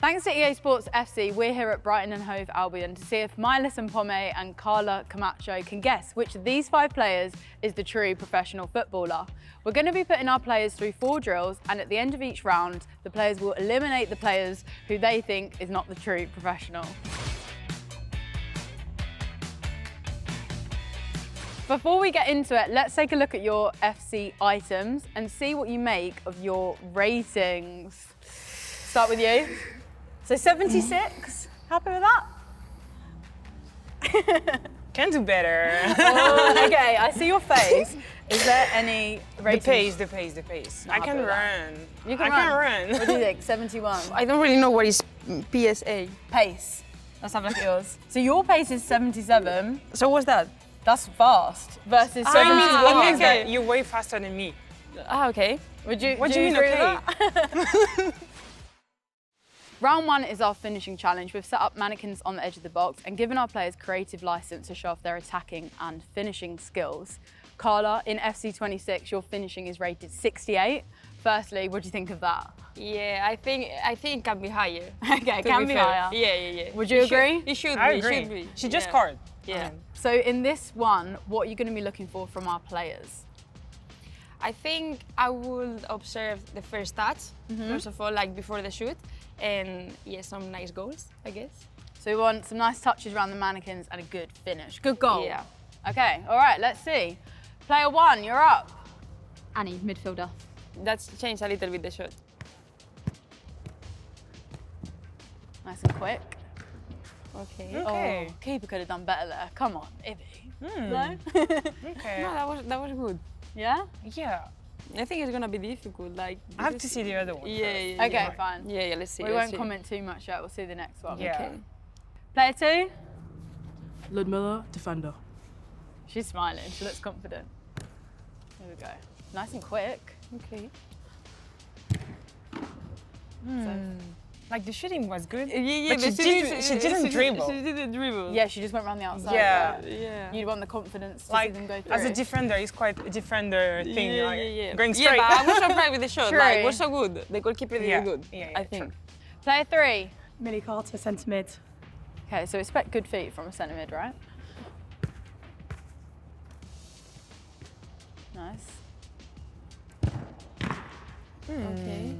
Thanks to EA Sports FC, we're here at Brighton and Hove Albion to see if Maelys Mpomé and Carla Camacho can guess which of these 5 players is the true professional footballer. We're going to be putting our players through 4 drills, and at the end of each round, the players will eliminate the players who they think is not the true professional. Before we get into it, let's take a look at your FC items and see what you make of your ratings. Start with you. So 76, happy with that? Can do better. Oh, okay, I see your face. Is there any rating? The pace. Not I can happy with run. You can run. What do you think, 71? I don't really know what is PSA. Pace. Let's have a look at yours. So your pace is 77. So what's that? That's fast versus So it means, 71. it means that you're way faster than me. Ah, okay. Would you, What do do you mean, agree okay? with that? Round 1 is our finishing challenge. We've set up mannequins on the edge of the box and given our players creative license to show off their attacking and finishing skills. Carla, in FC 26, your finishing is rated 68. Firstly, what do you think of that? Yeah, I think it can be higher. Okay, it can be higher. Yeah. Would you agree? It should I be. agree. It should be. She just scored. Yeah. So in this one, what are you going to be looking for from our players? I think I will observe the first touch, first of all, like before the shoot, and yeah, some nice goals, I guess. So we want some nice touches around the mannequins and a good finish. Good goal. Yeah. Okay, all right, let's see. Player 1, you're up. Annie, midfielder. That's changed a little bit the shot. Nice and quick. Okay. Okay. Oh, keeper could have done better there. Come on, Ibby. No? Okay. No, that was good. Yeah? Yeah. I think it's gonna be difficult. Like I have to see the other one. Yeah. Okay, fine. Yeah, let's see. We let's won't see. comment too much yet. We'll see the next one. Yeah. Okay. Player 2. Ludmilla, defender. She's smiling. She looks confident. Here we go. Nice and quick. Okay. So, Like the shooting was good. Yeah, But she didn't dribble. She didn't dribble. yeah, she just went around the outside. Yeah. Yeah. You'd want the confidence to see Like them go through. as a defender, it's quite a defender thing. Like, Going straight. Yeah, but I was surprised with the shot. True. Like, it was so good. The goalkeeper did Yeah. good. Yeah, I think. Player 3. Millie Carter, centre mid. Okay, so expect good feet from a centre mid, right? Nice. Okay.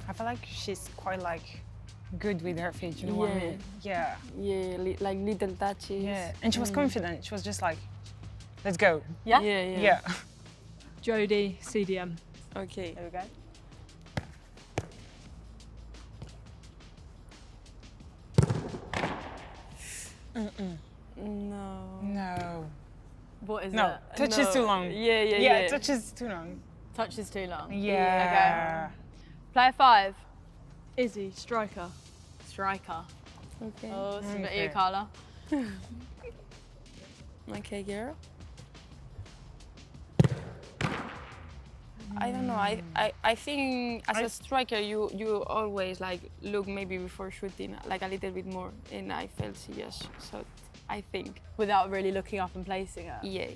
I feel like she's quite like good with her feet. You know what I mean? Yeah. Yeah, like little touches. Yeah. And she was confident. She was just like, let's go. Yeah? Yeah. Yeah. Jodie, CDM. Okay. There we go. No. No. What is No. it? Touch is too long. Yeah. Touch is too long. Touch is too long. Yeah. Player 5. Izzy, striker. Striker. Okay. Oh, it's a bit Okay. you, Carla. Okay, girl. I don't know. I think as a striker, you always like look maybe before shooting like a little bit more, and I felt she just shot. I think. Without really looking up and placing it. Yeah.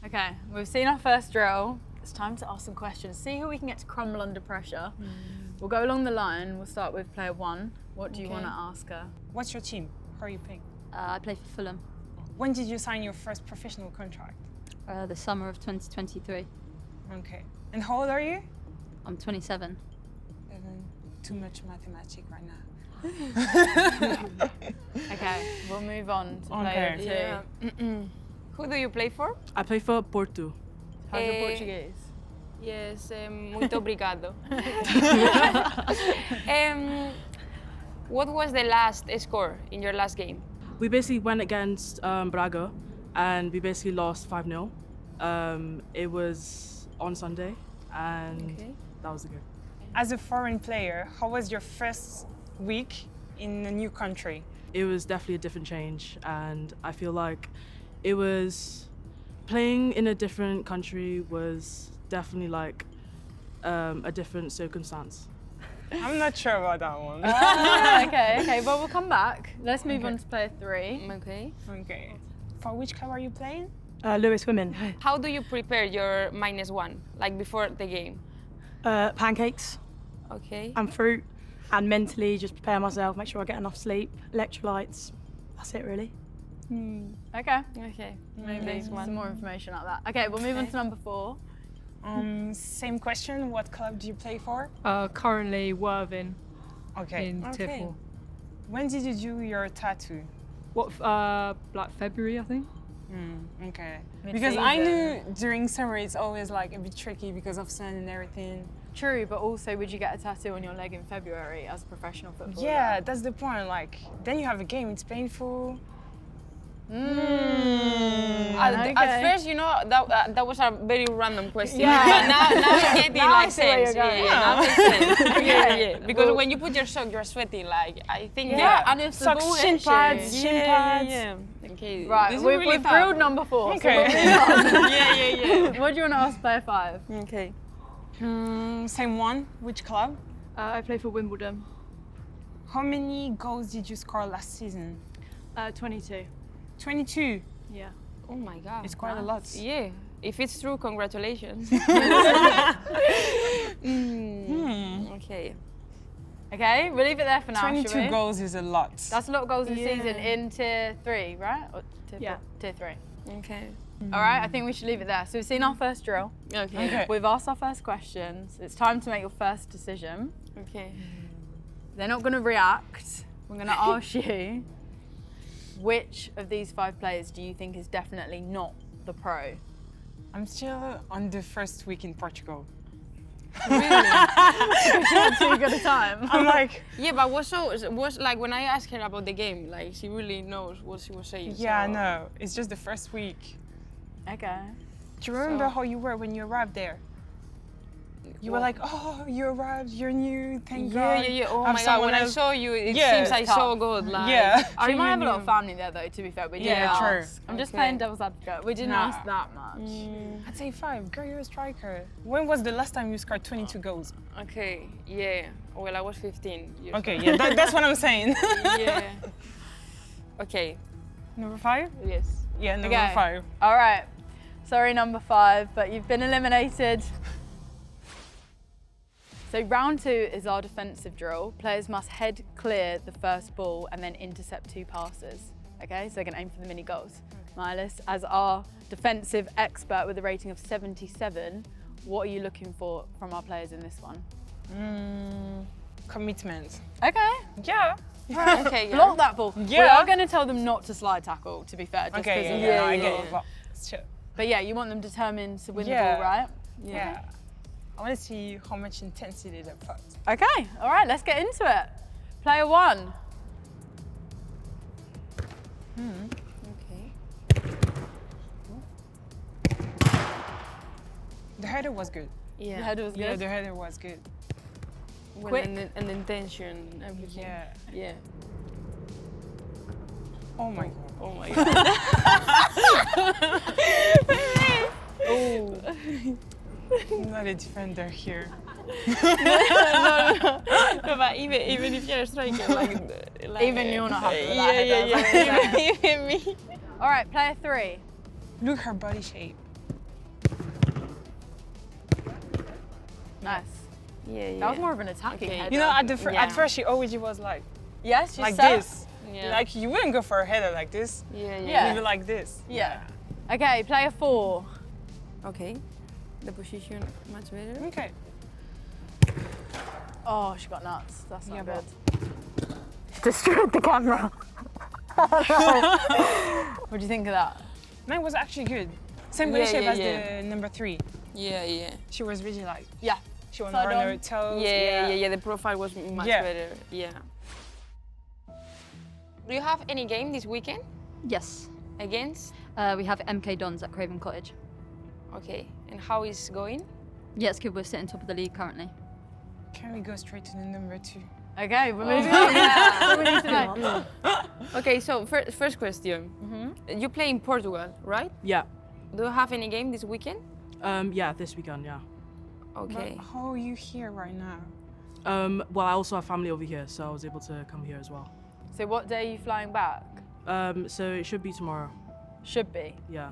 Okay, we've seen our first drill. It's time to ask some questions. See who we can get to crumble under pressure. We'll go along the line. We'll start with player 1. What do you want to ask her? What's your team? How are you playing? I play for Fulham. When did you sign your first professional contract? The summer of 2023. Okay. And how old are you? I'm 27. Too much mathematics right now. Okay, we'll move on to player 2. Yeah. Who do you play for? I play for Porto. How's your Portuguese? Yes, muito obrigado. What was the last score in your last game? We basically went against Braga and we basically lost 5-0. It was on Sunday and that was the game. As a foreign player, how was your first week in a new country? It was definitely a different change and I feel like it was playing in a different country was definitely like a different circumstance. I'm not sure about that one. Okay, well, we'll come back. Let's move on to player 3. Okay. Okay. For which club are you playing? Lewis Women. How do you prepare your -1, like before the game? Pancakes. Okay. and fruit. And mentally, just prepare myself, make sure I get enough sleep, electrolytes. That's it, really. Okay. Okay. Maybe some more information like that. Okay, we'll move on to number 4. Same question. What club do you play for? Currently Worthing Okay. in Okay. Tiffle. When did you do your tattoo? What, like February, I think? Okay. Because I Mid-season. knew during summer it's always like a bit tricky because of sun and everything. True, but also would you get a tattoo on your leg in February as a professional footballer? Yeah, that's the point. Like, then you have a game, it's painful. At first, you know, that was a very random question. Yeah. But now it's getting Now I like see where you're sense. going. Now it makes sense. Okay. Because Well- when you put your sock, you're sweating. Like, I think. Yeah, and if the Socks, ball shin hits pads, you- shin pads. Yeah. Okay. Right, this is we've really tough. grilled number 4. Okay. So we'll move on. Yeah. What do you want to ask player 5? Okay. Same one. Which club? I play for Wimbledon. How many goals did you score last season? 22. 22. Yeah. Oh my God. It's quite a lot. Yeah. If it's true, congratulations. Okay. Okay, we'll leave it there for now, shall 22 we? goals is a lot. That's a lot of goals in the season in tier 3, right? Or tier Yeah. 4? Tier 3. Okay. All right, I think we should leave it there. So we've seen our first drill. Okay. Okay. We've asked our first questions. It's time to make your first decision. Okay. They're not going to react. We're going to ask you, which of these 5 players do you think is definitely not the pro? I'm still on the first week in Portugal. Because you had too good a time. I'm like, Yeah, but was like when I asked her about the game, like she really knows what she was saying. yeah, so. no, it's just the first week. Okay. Do you remember So- how you were when you arrived there? You were like, oh, you arrived, you're new, thank God. Yeah. Oh Have my God, someone when I else- saw you, it Yeah, seems like tough. so good. Like, Yeah. are She you might have a lot new? of family there though, to be fair. We didn't Yeah, true. ask. I'm just Okay. playing devil's advocate. We didn't Nah. ask that much. I'd say 5. Girl, you're a striker. When was the last time you scored 22 goals? Okay, yeah. Well, I was 15 years Okay, old. yeah, that's what I'm saying. Yeah. Okay. Number 5? Yes. Yeah, number Okay. 5. All right. Sorry, number 5, but you've been eliminated. So round 2 is our defensive drill. Players must head clear the first ball and then intercept 2 passes. Okay, so they're going to aim for the mini goals. Maelys, as our defensive expert with a rating of 77, what are you looking for from our players in this one? Commitment. Okay. Yeah. Okay, yeah. Block that ball. We Yeah. are going to tell them not to slide tackle, to be fair. Just Okay, 'cause yeah, of yeah, the- I get yeah. it. But still, But yeah, you want them determined to win the Yeah. ball, right? yeah. I want to see how much intensity they put. Okay, all right, let's get into it. Player 1. Okay. The header was good. Yeah. The header was Yeah, good. the header was good. Well, Quick. and the intention, everything. Yeah. Yeah. Oh my God. Oh my God. I'm not a defender here. No, but even if you're a striker, like Even you're not happy with that Yeah, header, yeah. Even me. All right, player 3. Look her body shape. Nice. Yeah. That was more of an attacking Okay. header. You know, Yeah. at first she always was like Yes, you like set. this. Yeah. Like you wouldn't go for a header like this. Yeah. Yeah. Maybe like this. Yeah. Okay, player 4. Okay. The position much better. Okay. Oh, she got nuts. That's not Yeah, good. Destroyed the camera. What do you think of that? Mine was actually good. Same body Yeah, shape yeah, as yeah. the number 3. Yeah. She was really like Yeah. she wanted to Side run on. her toes. Yeah. The profile was much Yeah. better. Yeah. Do you have any game this weekend Yes. against? We have MK Dons at Craven Cottage. Okay. And how is going? Yeah, it's good. We're sitting top of the league currently. Can we go straight to the number 2? Okay, we're moving on. Yeah. What we need to know. Okay. So first question. You play in Portugal, right? Yeah. Do you have any game this weekend? Yeah, this weekend, yeah. Okay. But how are you here right now? Well, I also have family over here, so I was able to come here as well. So what day are you flying back? So it should be tomorrow, Should be. yeah.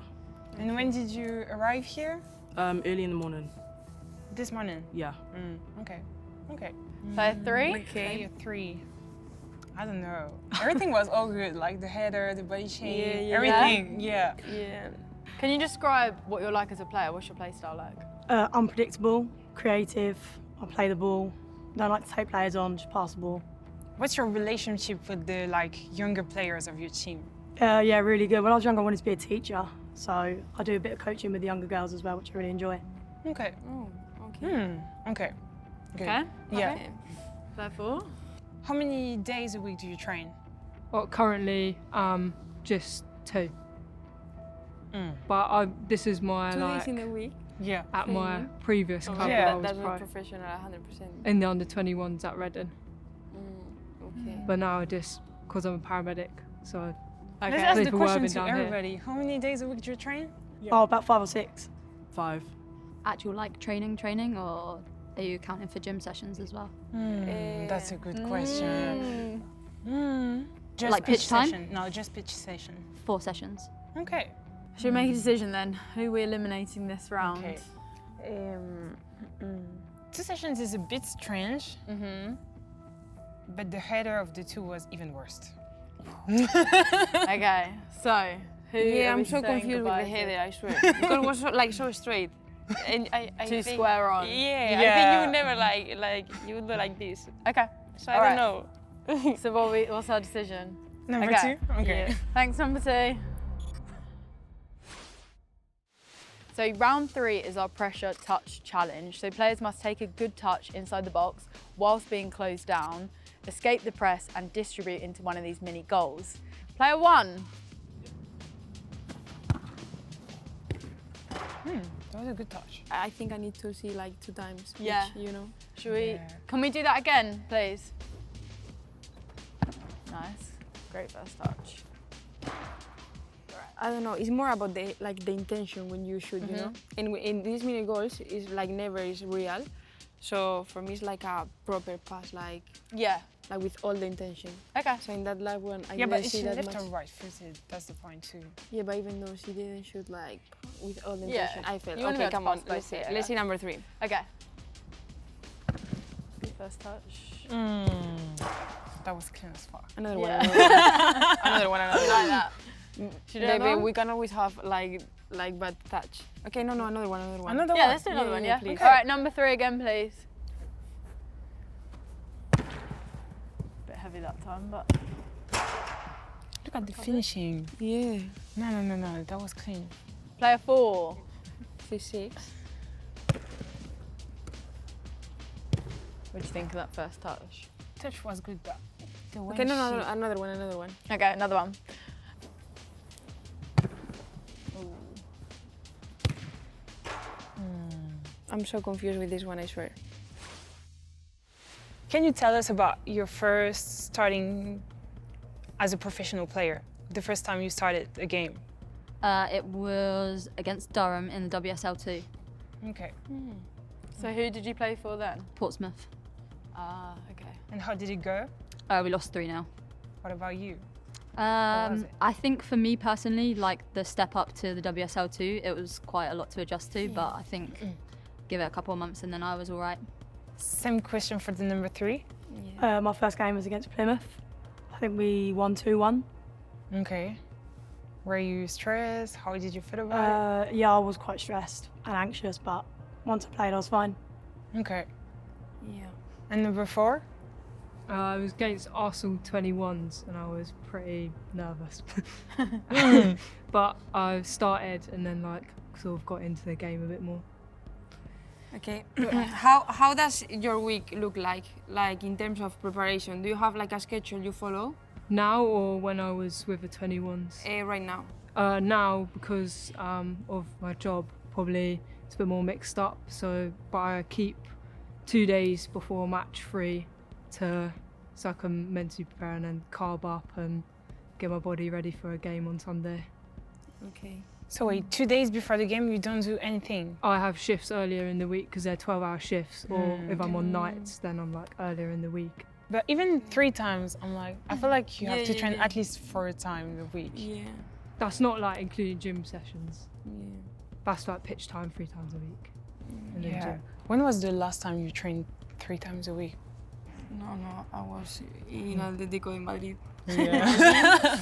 And when did you arrive here? Early in the morning, This morning. yeah. Okay. Okay. Player 3? Player 3. I don't know. Everything was all good, like the header, the body shape, everything. Yeah. Yeah. Can you describe what you're like as a player? What's your play style like? Unpredictable, creative. I play the ball. Don't like to take players on, just pass the ball. What's your relationship with the younger players of your team? Yeah, really good. When I was younger, I wanted to be a teacher, so I do a bit of coaching with the younger girls as well, which I really enjoy. Okay. Oh, okay. Okay. Good. Okay. Yeah. Okay. Player 4? How many days a week do you train? Well, currently, just 2. But this is my 2 days in a week. Yeah. at my previous club. Yeah. where I was That's not pro, professional, 100%. in the under-21s at Reading. Okay. But now just because I'm a paramedic, so Let's ask the people question working to down here. everybody. How many days a week do you train? Oh, about 5 or 6. 5. Actual like training, or are you counting for gym sessions as well? That's a good question. Just Like pitch time? session. No, just pitch session. 4 sessions. Okay. Should we make a decision then? Who are we eliminating this round? Okay. 2 sessions is a bit strange, but the header of the 2 was even worse. Okay, so who Yeah, are we I'm so saying confused with goodbye the to? header, I swear. Because it was so straight. And I Too think, square on. Yeah, I Yeah. think you would never you would do like this. Okay, So All I right. don't know. so what's our decision? Number Okay. 2? Okay. Yeah. Thanks, number 2. So round 3 is our pressure touch challenge. So players must take a good touch inside the box whilst being closed down, escape the press and distribute into one of these mini goals. Player 1. That was a good touch. I think I need to see 2 times. Yeah. Each, you know. Should we, Yeah. can we do that again, please? Nice, great first touch. I don't know. It's more about the intention when you shoot, you know. And in these mini goals, is never is real. So for me, it's like a proper pass, Yeah, with all the intention. okay. So in that live one, I Yeah, but didn't is see she that left much. or right footed? That's the point too. Yeah, but even though she didn't shoot with all the Yeah. intention, I felt You wanna be okay. able to Come on, pass both let's see. feet, I Let's see guess. number 3. Okay. Good first touch. That was clean as fuck. Another one. Yeah. Another one. I like that. Should we do another Maybe one? we can always have bad touch. Okay, no, another one. Another Yeah, one. let's do another Yeah, one, yeah, yeah? please. All right, number 3 again, please. Bit heavy that time, but... Look at the finishing. Yeah. No. That was clean. Player 4. 6. What do you think of that first touch? Touch was good, but the way Okay, no, she- another one. Okay, another one. I'm so confused with this one, I swear. Can you tell us about your first starting as a professional player? The first time you started a game? It was against Durham in the WSL2, Okay. So who did you play for then? Portsmouth. Ah, okay. And how did it go? We lost 3-0. What about you? was it? I think for me personally, the step up to the WSL2, it was quite a lot to adjust to, but I think give it a couple of months and then I was all right. Same question for the number 3. My first game was against Plymouth. I think we won 2-1. Okay. Were you stressed? How did you feel about Yeah, I was quite stressed and anxious, but once I played, I was fine. it? Okay. Yeah. And number 4? I was against Arsenal 21s and I was pretty nervous. But I started and then sort of got into the game a bit more. Okay. How does your week look like in terms of preparation? Do you have a schedule you follow Now or when I was with the 21s? right now? Now, because of my job, probably it's a bit more mixed up. But I keep 2 days before match free so I can mentally prepare and then carb up and get my body ready for a game on Sunday. Okay. So wait, 2 days before the game, you don't do anything? I have shifts earlier in the week because they're 12-hour shifts, or if I'm on nights, then I'm earlier in the week. But even 3 times, I feel like you have to Yeah, train yeah. at least 4 times a week. Yeah. That's not including gym sessions. Yeah. That's pitch time 3 times a week. And then Yeah. gym. When was the last time you trained 3 times a week. No, I was in Atlético de Madrid. Yeah.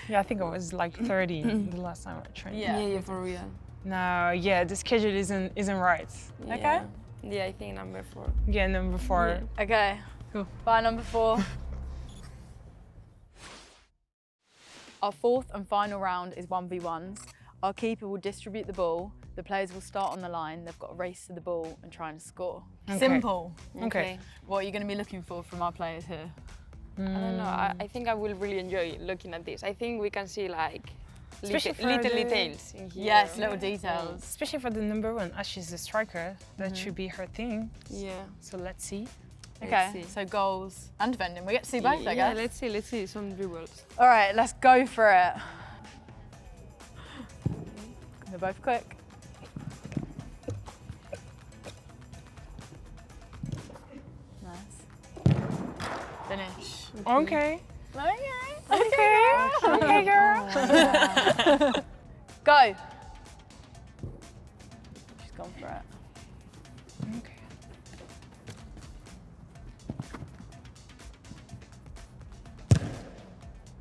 Yeah, I think I was like 30 the last time I trained. Yeah, for real. No, yeah, the schedule isn't right. Okay. Yeah, I think number 4. Yeah, number 4. Okay. Cool. Bye, number 4. Our fourth and final round is 1v1s. Our keeper will distribute the ball. The players will start on the line. They've got to race to the ball and try and score. Okay. Simple. Okay. What are you going to be looking for from our players here? I don't know. I think I will really enjoy looking at this. I think we can see like Especially for little the- details in here. Yes, little details. Especially for the number 1, as she's a striker, that should be her thing. Yeah. So let's see. Okay, see. so goals and defending. We get to see both, I Yeah, guess. let's see some dribbles. All right, let's go for it. They're both quick. Nice. Finish. Okay. Okay. Okay, girl. Go. She's gone for it. Okay.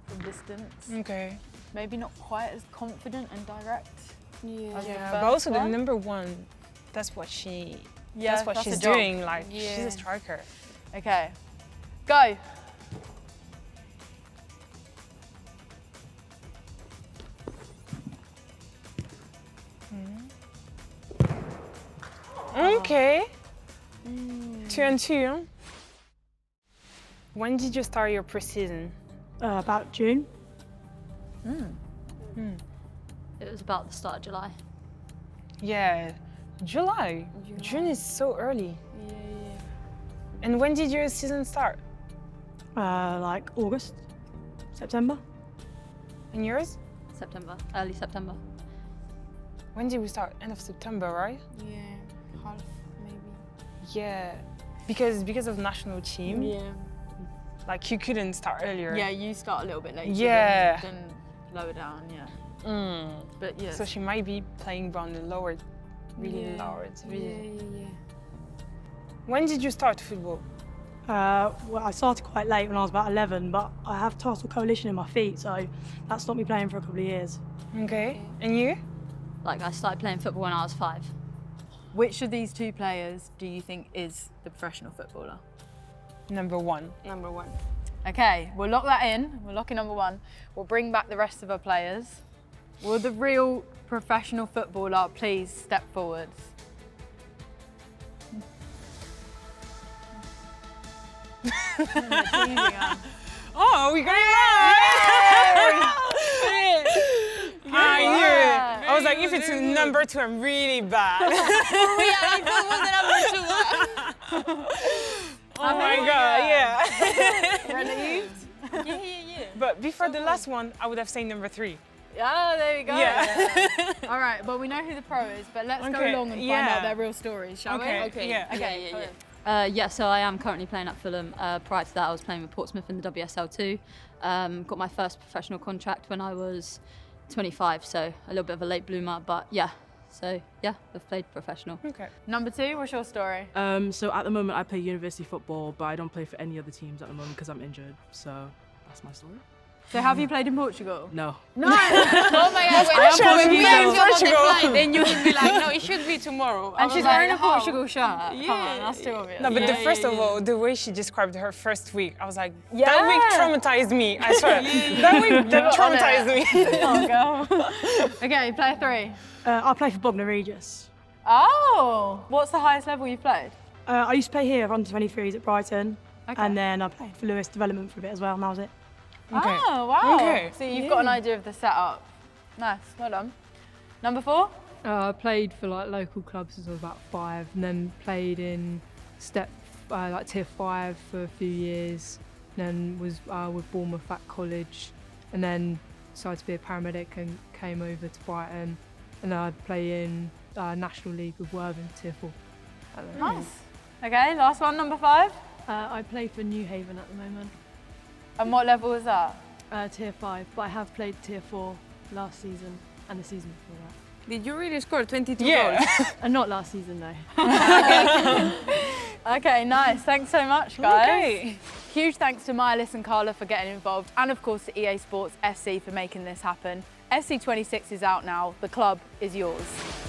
From distance. Okay. Maybe not quite as confident and direct. Yeah. as the Yeah, first but also the one. number 1, that's what Yeah, that's what that's she's the job. doing. Like she's Yeah. a striker. Okay. Go. Okay. 2 and 2. When did you start your pre-season? About June. It was about the start of July. Yeah, July. June is so early. Yeah. And when did your season start? Like August, September. And yours? September, early September. When did we start? End of September, right? Yeah. Half maybe. Yeah, because of national team. Yeah. Like you couldn't start earlier. Yeah, you start a little bit later. Yeah. Then lower down, yeah. Mm. But yeah. So she might be playing on the lower, really lower division. Yeah. When did you start football? Well, I started quite late when I was about 11, but I have tarsal coalition in my feet, so that stopped me playing for a couple of years. Okay. And you? Like I started playing football when I was 5. Which of these two players do you think is the professional footballer? Number 1. Number 1. Okay, we'll lock that in. We'll lock in number 1. We'll bring back the rest of our players. Will the real professional footballer please step forwards? Oh, we got it right! I knew it. I was like, if it's a number 2, I'm really bad. Oh my god, yeah. Relieved? Yeah. But before the last one, I would have said number 3. Yeah, there we go. Yeah. All right, well, we know who the pro is, but let's go Okay, along and find yeah. out their real stories, shall Okay, we? Okay. yeah. Okay. Yeah, so I am currently playing at Fulham. Prior to that, I was playing with Portsmouth in the WSL2. Got my first professional contract when I was 25, so a little bit of a late bloomer, but yeah. So yeah, I've played professional. Okay. Number 2, what's your story? So at the moment I play university football, but I don't play for any other teams at the moment because I'm injured. So that's my story. So have you played in Portugal? No. No! Oh my god, Portuguese. when you Portugal. on the flight, then you will be like, no, it should be tomorrow. I And was she's like, wearing a how? Portugal shirt. Come Yeah. on, that's too obvious. No, but Yeah, first of yeah. all, the way she described her first week, I was like, Yeah. that week traumatized me, I swear. That week that traumatized me. Oh, girl. Okay, player 3. I play for Bognor Regis. Oh! What's the highest level you've played? I used to play here under 23s at Brighton, Okay. and then I played for Lewis Development for a bit as well, and that was it. Okay. Oh, wow. Okay. So you've got an idea of the setup. Nice, well done. Number 4? I played for like local clubs since I was about 5, and then played in like tier 5 for a few years. Then was with Bournemouth at college, and then decided to be a paramedic and came over to Brighton, and I play in National League with Worthing tier 4. at the moment. Nice. Okay, last one, number 5. I play for New Haven at the moment, And what level is that? tier 5, but I have played tier 4 last season and the season before that. Did you really score 22 Yeah. goals? And not last season though. Okay, nice. Thanks so much, guys. Okay. Huge thanks to Maelys and Carla for getting involved, and of course to EA Sports FC for making this happen. FC 26 is out now. The club is yours.